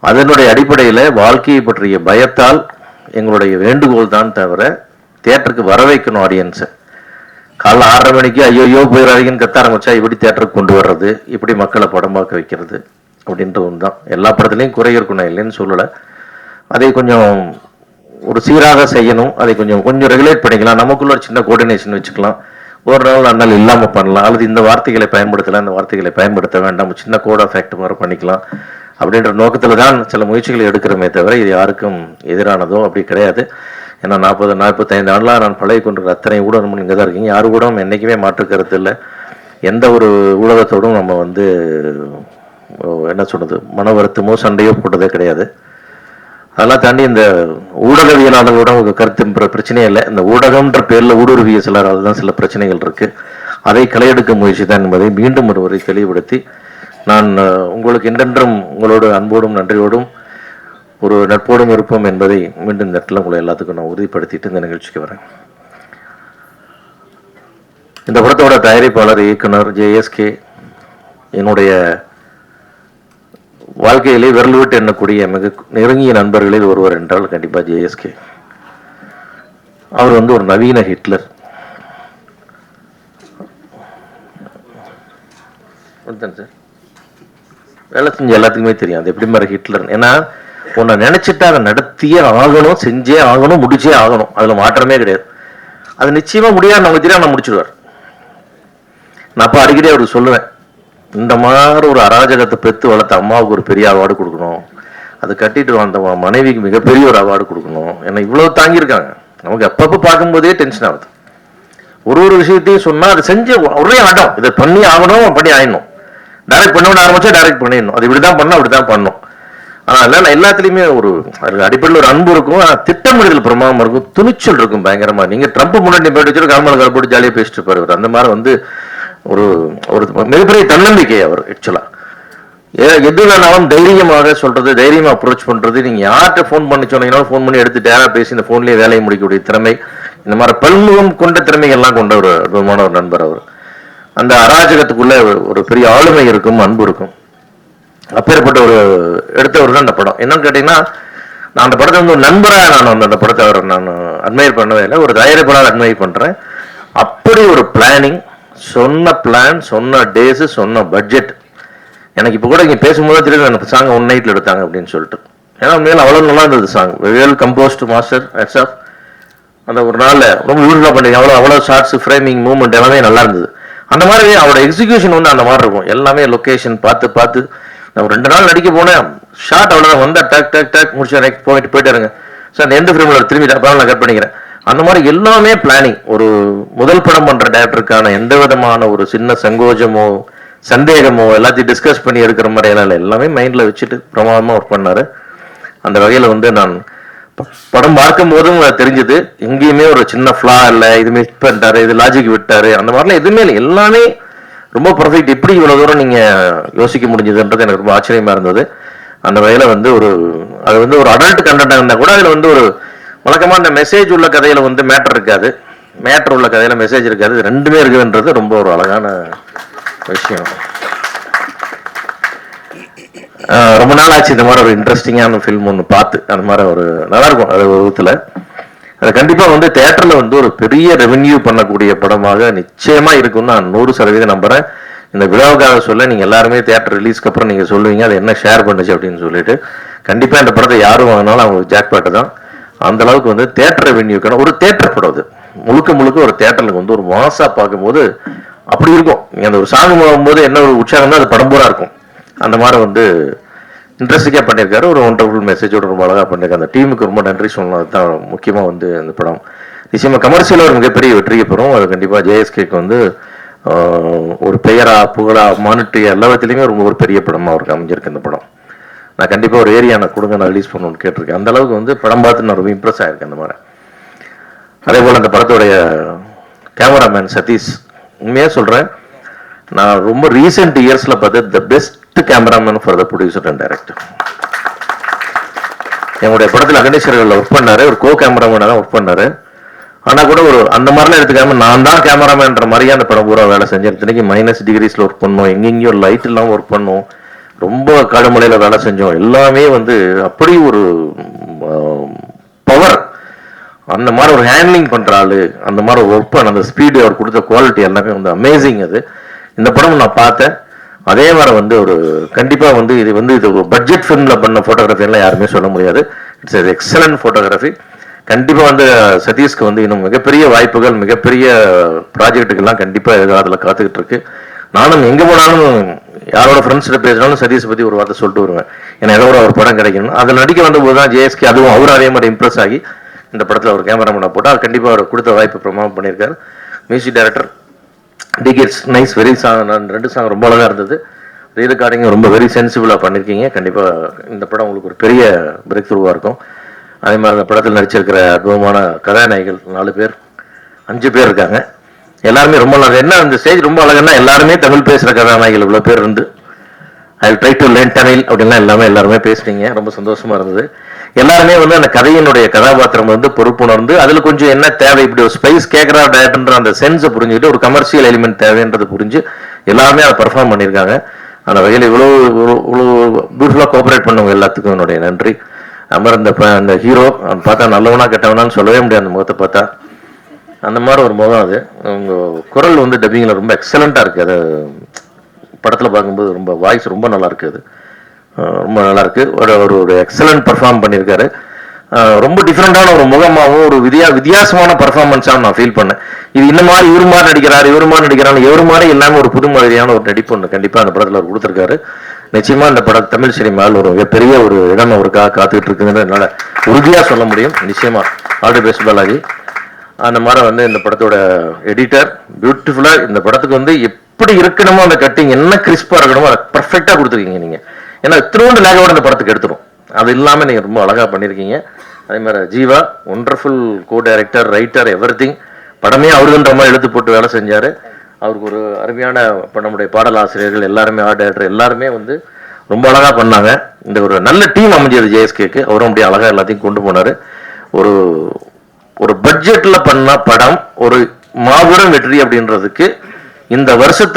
அதனுடைய அடிப்படையில் வாழ்க்கையை பற்றிய பயத்தால் எங்களுடைய வேண்டுகோள் தான் தவிர தியேட்டருக்கு வர வைக்கணும் ஆடியன்ஸை. காலைல 6:30 மணிக்கு ஐயோ போயிடாதீங்கன்னு கத்த ஆரம்பிச்சா இப்படி தியேட்டருக்கு கொண்டு வர்றது, இப்படி மக்களை படம் பார்க்க வைக்கிறது அப்படின்ற ஒன்று தான். எல்லா படத்துலையும் குறை இருக்கணும் இல்லைன்னு சொல்லலை. அதை கொஞ்சம் ஒரு சீராக செய்யணும். அதை கொஞ்சம் ரெகுலேட் பண்ணிக்கலாம். நமக்குள்ள ஒரு சின்ன கோஆர்டினேஷன் வச்சுக்கலாம். ஒரு நாள் அண்ணால் இல்லாமல் பண்ணலாம், அல்லது இந்த வார்த்தைகளை பயன்படுத்தலாம், இந்த வார்த்தைகளை பயன்படுத்த வேண்டாம், சின்ன கோட் ஆஃப் ஆக்ட் மாதிரி பண்ணிக்கலாம் அப்படின்ற நோக்கத்தில் தான் சில முயற்சிகளை எடுக்கிறோமே தவிர இது யாருக்கும் எதிரானதோ அப்படி கிடையாது. ஏன்னா 45 ஆண்டுலாம் நான் பழகி கொண்டிருக்கிற அத்தனை ஊடகம் இங்கே தான் இருக்கீங்க. யாரு கூட என்றைக்குமே மாற்று கருத்து இல்லை. எந்த ஒரு ஊடகத்தோடும் நம்ம என்ன சொல்கிறது, மன வருத்தமோ சண்டையோ போட்டதே கிடையாது. அதெல்லாம் தாண்டி இந்த ஊடகவியலாளர்களோட ஒரு கருத்து பிரச்சனையே இல்லை. இந்த ஊடகம்ன்ற பேரில் ஊடுருவிய சிலர் அதுதான் சில பிரச்சனைகள் இருக்குது. அதை களையெடுக்க முயற்சி தான் என்பதை மீண்டும் ஒருவரை தெளிவுபடுத்தி நான் உங்களுக்கு என்றென்றும் உங்களோட அன்போடும் நன்றியோடும் ஒரு நட்போடும் இருப்போம் என்பதை மீண்டும் இந்த இடத்துல உங்களை எல்லாத்துக்கும் நான் உறுதிப்படுத்திட்டு இந்த நிகழ்ச்சிக்கு வரேன். இந்த படத்தோட தயாரிப்பாளர் இயக்குனர் JSK என்னுடைய வாழ்க்கையிலே விரல் விட்டு எண்ணக்கூடிய மிக நெருங்கிய நண்பர்களில் ஒருவர் என்றால் கண்டிப்பாக JSK. அவர் ஒரு நவீன ஹிட்லர். சார் வேலை செஞ்ச எல்லாத்துக்குமே தெரியும் அது எப்படி மாதிரி ஹிட்லர். ஏன்னா உன்னை நினைச்சிட்டு அதை நடத்தியே ஆகணும், செஞ்சே ஆகணும், முடிச்சே ஆகணும். அதுல மாற்றமே கிடையாது. அது நிச்சயமா முடியாது, நமக்கு தெரியாது, நான் முடிச்சுடுவார். நான் அப்போ அடிக்கடி அவருக்கு சொல்லுவேன், இந்த மாதிரி ஒரு அராஜகத்தை பெற்று வளர்த்த அம்மாவுக்கு ஒரு பெரிய அவார்டு கொடுக்கணும், அதை கட்டிட்டு வந்த மனைவிக்கு மிகப்பெரிய ஒரு அவார்டு கொடுக்கணும். ஏன்னா இவ்வளவு தாங்கியிருக்காங்க. நமக்கு அப்பப்போ பார்க்கும்போதே டென்ஷன் ஆகுது. ஒரு விஷயத்தையும் சொன்னா அதை செஞ்சு ஒரே ஆட்டம், இதை பண்ணி ஆகணும், பண்ணி ஆயிடணும். டைரக்ட் பண்ண ஆரம்பிச்சா டைரக்ட் பண்ணிடணும். அது இப்படிதான் பண்ணணும், அப்படிதான் பண்ணணும். ஆனால் இல்லை, எல்லாத்துலேயுமே ஒரு அடிப்படையில் ஒரு அன்பு இருக்கும், திட்டமிடுதல் பிரமாதமாக இருக்கும், துணிச்சல் இருக்கும் பயங்கரமா. நீங்க ட்ரம்ப் முன்னாடி போயிட்டு வச்சு கால்மலை போட்டு ஜாலியாக பேசிட்டு இருப்பாரு. அந்த மாதிரி ஒரு ஒரு மிகப்பெரிய தன்னம்பிக்கை அவர். ஆக்சுவலா எது வேணாலும் தைரியமாக சொல்றது, தைரியமா அப்ரோச் பண்றது. நீங்க யார்கிட்ட ஃபோன் பண்ணி சொன்னீங்கன்னாலும் ஃபோன் பண்ணி எடுத்து டேரா பேசி இந்த ஃபோன்லேயே வேலையை முடிக்கக்கூடிய திறமை, இந்த மாதிரி பல்முகம் கொண்ட திறமைகள்லாம் கொண்ட ஒரு அற்புதமான ஒரு நண்பர் அவர். அந்த அராஜகத்துக்குள்ள ஒரு பெரிய ஆளுமை இருக்கும், அன்பு இருக்கும். அப்பேற்பட்ட ஒரு எடுத்தவர் தான் அந்த படம். என்னன்னு கேட்டீங்கன்னா, நான் அந்த படத்தை ஒரு நண்பராக நான் அந்த படத்தை நான் அட்மையர் பண்ணவே இல்லை, ஒரு தயாரிப்பாளர் அட்மையர் பண்றேன். அப்படி ஒரு பிளானிங், சொன்ன பிளான், சொன்ன டேஸ், சொன்ன பட்ஜெட். எனக்கு இப்போ கூட இங்கே பேசும்போது தெரியுது எனக்கு சாங் 1 நைட்ல எடுத்தாங்க அப்படின்னு சொல்லிட்டு. ஏன்னா மேலே அவ்வளோ நல்லா இருந்தது song. Well composed master heads. அந்த ஒரு நாளில் ரொம்ப பியூட்டிஃபுல்லாக பண்ணி அவ்வளோ ஷார்ட்ஸ், ஃப்ரேமிங், மூவ்மெண்ட் எல்லாமே நல்லா இருந்தது. அந்த மாதிரி அவரோட எக்ஸிகியூஷன் அந்த மாதிரி இருக்கும். எல்லாமே லொக்கேஷன் பார்த்து நான் 2 நாள் நடிக்க போனேன். ஷார்ட் அவ்வளோதான், வந்தா டக் டக் டக் முடிச்சு போயிட்டு இருங்க சார், எந்த ஃபிலிமில் திரும்பி நான் கட் பண்ணிக்கிறேன். அந்த மாதிரி எல்லாமே பிளானிங். ஒரு முதல் படம் பண்ற டேரக்டருக்கான எந்த விதமான ஒரு சின்ன சங்கோஜமோ சந்தேகமோ எல்லாத்தையும் டிஸ்கஸ் பண்ணி எடுக்கிற மாதிரி எல்லாம் இல்லை. எல்லாமே மைண்ட்ல வச்சுட்டு பிரமாதமா ஒர்க் பண்ணாரு. அந்த வகையில் நான் படம் பார்க்கும் போதும் தெரிஞ்சது, எங்கேயுமே ஒரு சின்ன ஃபிளா இல்லை, இது மிஸ் பண்ணிட்டாரு, இது லாஜிக் விட்டாரு, அந்த மாதிரிலாம் எதுவுமே இல்லை. எல்லாமே ரொம்ப பர்ஃபெக்ட். எப்படி இவ்வளவு தூரம் நீங்க யோசிக்க முடிஞ்சதுன்றது எனக்கு ரொம்ப ஆச்சரியமா இருந்தது. அந்த வகையில அது ஒரு அடல்ட் கண்டென்ட் இருந்தா கூட அதுல ஒரு வழக்கமா அந்த மெசேஜ் உள்ள கதையில மேட்டர் இருக்காது, மேட்டர் உள்ள கதையில மெசேஜ் இருக்காது. இது ரெண்டுமே இருக்குதுன்றது ரொம்ப ஒரு அழகான விஷயம். ரொம்ப நாள் ஆச்சு இந்த மாதிரி ஒரு இன்ட்ரெஸ்டிங்கான ஃபில்ம் ஒன்று பார்த்து. அந்த மாதிரி ஒரு நல்லா இருக்கும். அது விதத்துல அது கண்டிப்பா தியேட்டர்ல ஒரு பெரிய ரெவென்யூ பண்ணக்கூடிய படமாக நிச்சயமா இருக்கும்னு நான் 100% நம்புறேன். இந்த விழாவுக்காக சொல்ல, நீங்க எல்லாருமே தியேட்டர் ரிலீஸ்க்கு அப்புறம் நீங்க சொல்லுவீங்க அது என்ன ஷேர் பண்ணுச்சு அப்படின்னு சொல்லிட்டு. கண்டிப்பா இந்த படத்தை யாரும் வாங்கினாலும் அவங்களுக்கு ஜாக்பாட்டு தான். அந்த அளவுக்கு தியேட்டர் ரெவென்யூக்கான ஒரு தியேட்டர் படம். அது முழுக்க ஒரு தியேட்டருக்கு ஒரு மாசா பார்க்கும்போது அப்படி இருக்கும். நீங்க அந்த ஒரு சாங் போகும்போது என்ன ஒரு உற்சாகம் தான், அது படம் பூரா இருக்கும். அந்த மாதிரி இன்ட்ரெஸ்டிங்காக பண்ணியிருக்காரு. ஒரு ஒண்டர்ஃபுல் மெசேஜோட ரொம்ப அழகாக பண்ணியிருக்காரு. அந்த டீமுக்கு ரொம்ப நன்றி சொல்லணும். அதுதான் முக்கியமாக இந்த படம் நிச்சயமாக கமர்ஷியலாக ஒரு மிகப்பெரிய வெற்றியை பெறும். அது கண்டிப்பாக JSKக்கு ஒரு பெயரா புகழா மானிட்டரி எல்லாத்துலேயுமே ரொம்ப ஒரு பெரிய படமாக அவருக்கு அமைஞ்சிருக்கு இந்த படம். நான் கண்டிப்பாக ஒரு ஏரியா நான் கொடுங்க, நான் ரிலீஸ் பண்ணணும்னு கேட்டிருக்கேன். அந்த அளவுக்கு படம் பார்த்து நான் ரொம்ப இம்ப்ரெஸ் ஆகிருக்கேன் அந்த மாதிரி. அதே போல் அந்த படத்துடைய கேமராமேன் சதீஷ், உண்மையாக சொல்கிறேன், நான் ரொம்ப ரீசெண்ட் இயர்ஸ்ல பார்த்து the best cameraman for the producer and director. என்னுடைய படத்தில் அகனேஸ்வரில் ஒர்க் பண்ணாரு, ஒரு கோ கேமராமேனாக தான் ஒர்க் பண்ணாரு. ஆனால் கூட ஒரு அந்த மாதிரிலாம் எடுத்துக்காம நான் தான் கேமராமேன்ற மாதிரியே அந்த படம் பூரா வேலை செஞ்சேன். இத்தனைக்கு -டிகிரிஸ்ல ஒர்க் பண்ணோம், எங்கெங்கேயும் லைட் இல்லாமல் ஒர்க் பண்ணோம், ரொம்ப கடுமலையில் வேலை செஞ்சோம். எல்லாமே வந்து அப்படி ஒரு பவர், அந்த மாதிரி ஒரு ஹேண்ட்லிங் பண்ற ஆளு, அந்த மாதிரி ஒரு ஒர்க் பண்ண அந்த ஸ்பீடு, அவர் கொடுத்த குவாலிட்டி எல்லாமே வந்து அமேசிங். அது இந்த படம் நான் பார்த்தேன். அதே மாதிரி வந்து ஒரு கண்டிப்பாக வந்து இது ஒரு பட்ஜெட் ஃபிலிமில் பண்ண ஃபோட்டோகிராஃபிலாம் யாருமே சொல்ல முடியாது. It's excellent photography. கண்டிப்பாக வந்து சதீஷ்க்கு வந்து இன்னும் மிகப்பெரிய வாய்ப்புகள், மிகப்பெரிய ப்ராஜெக்ட்டுக்கெல்லாம் கண்டிப்பாக எதிர்காலத்தில் காத்துக்கிட்டு இருக்கு. நானும் எங்கே போனாலும் யாரோட ஃப்ரெண்ட்ஸ்கிட்ட பேசினாலும் சதீஷ் பற்றி ஒரு வார்த்தை சொல்லிட்டு வருவேன். ஏன்னா ஏதோ ஒரு படம் கிடைக்கணும். அதில் நடிக்க வந்தபோது தான் ஜேஎஸ்கே அதுவும் அவரும் அதே மாதிரி இம்ப்ரெஸ் ஆகி இந்த படத்தில் ஒரு கேமராமேனை போட்டால் அது கண்டிப்பாக அவர் கொடுத்த வாய்ப்பு பிரமாணம் பண்ணியிருக்காரு. Music director decades nice, very song. நான் 2 சாங் ரொம்ப அழகாக இருந்தது. ரீரெக்கார்டிங் ரொம்ப வெரி சென்சிபிளாக பண்ணியிருக்கீங்க. கண்டிப்பாக இந்த படம் உங்களுக்கு ஒரு பெரிய பிரேக் த்ரூவாக இருக்கும். அதே மாதிரி அந்த படத்தில் நடிச்சிருக்கிற அற்புதமான கதாநாயகிகள் 4 பேர் 5 பேர் இருக்காங்க. எல்லாருமே ரொம்ப நல்லா. என்ன அந்த ஸ்டேஜ் ரொம்ப அழகுன்னா எல்லாருமே தமிழ் பேசுகிற கதாநாயகிகள் இவ்வளோ பேர் இருந்து I try to learn Tamil அப்படின்லாம் எல்லாருமே பேசுனீங்க. ரொம்ப சந்தோஷமா இருந்தது. எல்லாருமே வந்து அந்த கதையினுடைய கதாபாத்திரம் வந்து பொறுப்புணர்ந்து அதில் கொஞ்சம் என்ன தேவை, இப்படி ஒரு ஸ்பைஸ் கேட்குறா டேரக்டர்ன்ற அந்த சென்ஸை புரிஞ்சுக்கிட்டு ஒரு கமர்ஷியல் எலிமெண்ட் தேவைன்றது புரிஞ்சு எல்லாருமே அதை பர்ஃபார்ம் பண்ணியிருக்காங்க. அந்த வகையில் இவ்வளோ பியூட்டிஃபுல்லாக கோஆப்ரேட் பண்ணவங்க எல்லாத்துக்கும் என்னுடைய நன்றி. அமர் அந்த ஹீரோ பார்த்தா நல்லவனா கெட்டவனான்னு சொல்லவே முடியாது. அந்த முகத்தை பார்த்தா அந்த மாதிரி ஒரு முகம். அது உங்கள் குரல் வந்து டப்பிங்கில் ரொம்ப எக்ஸலண்ட்டாக இருக்குது. அது படத்தில் பார்க்கும்போது ரொம்ப வாய்ஸ் ரொம்ப நல்லா இருக்குது. அது ரொம்ப நல்லா இருக்கு. ஒரு எக்ஸலண்ட் பர்ஃபார்ம் பண்ணியிருக்காரு. ரொம்ப டிஃப்ரெண்டான ஒரு முகமாகவும் ஒரு வித்தியாசமான பர்ஃபார்மன்ஸாகவும் நான் ஃபீல் பண்ணேன். இது இந்த மாதிரி இவர் மாதிரி நடிக்கிறாரு, இவர் மாதிரி இல்லாமல் ஒரு புது மாதிரியான ஒரு நடிப்பு ஒன்று கண்டிப்பாக அந்த படத்தில் அவர் கொடுத்துருக்காரு. நிச்சயமா இந்த படம் தமிழ் சினிமாவில் ஒரு மிகப்பெரிய ஒரு இடம் அவருக்காக காத்துக்கிட்டு இருக்குதுன்னு என்னால் உறுதியாக சொல்ல முடியும். நிச்சயமா ஆல் தி பெஸ்ட் பாலாஜி. அந்த மாதிரி வந்து இந்த படத்தோட எடிட்டர் பியூட்டிஃபுல்லாக இந்த படத்துக்கு வந்து எப்படி இருக்கணுமோ அந்த கட்டிங் என்ன கிறிஸ்பாக இருக்கணுமோ அதை பர்ஃபெக்டாக கொடுத்துருக்கீங்க நீங்கள். ஏன்னா திருவண்டு லேகோட இந்த படத்துக்கு எடுத்துரும். அது இல்லாமல் நீங்கள் ரொம்ப அழகாக பண்ணியிருக்கீங்க. அதே மாதிரி Jeeva wonderful co director, writer, everything. படமே அவருன்ற மாதிரி எழுத்து போட்டு வேலை செஞ்சார். அவருக்கு ஒரு அருமையான நம்முடைய பாடல் ஆசிரியர்கள் எல்லாருமே, ஆர்ட் டைரக்டர் எல்லாருமே வந்து ரொம்ப அழகாக பண்ணாங்க. இந்த ஒரு நல்ல டீம் அமைஞ்சது ஜேஎஸ்கேக்கு. அவரும் அப்படியே அழகாக எல்லாத்தையும் கொண்டு போனார். ஒரு பட்ஜெட்டில் பண்ண படம் ஒரு மாபெரும் வெற்றி அப்படின்றதுக்கு இந்த வருஷத்துல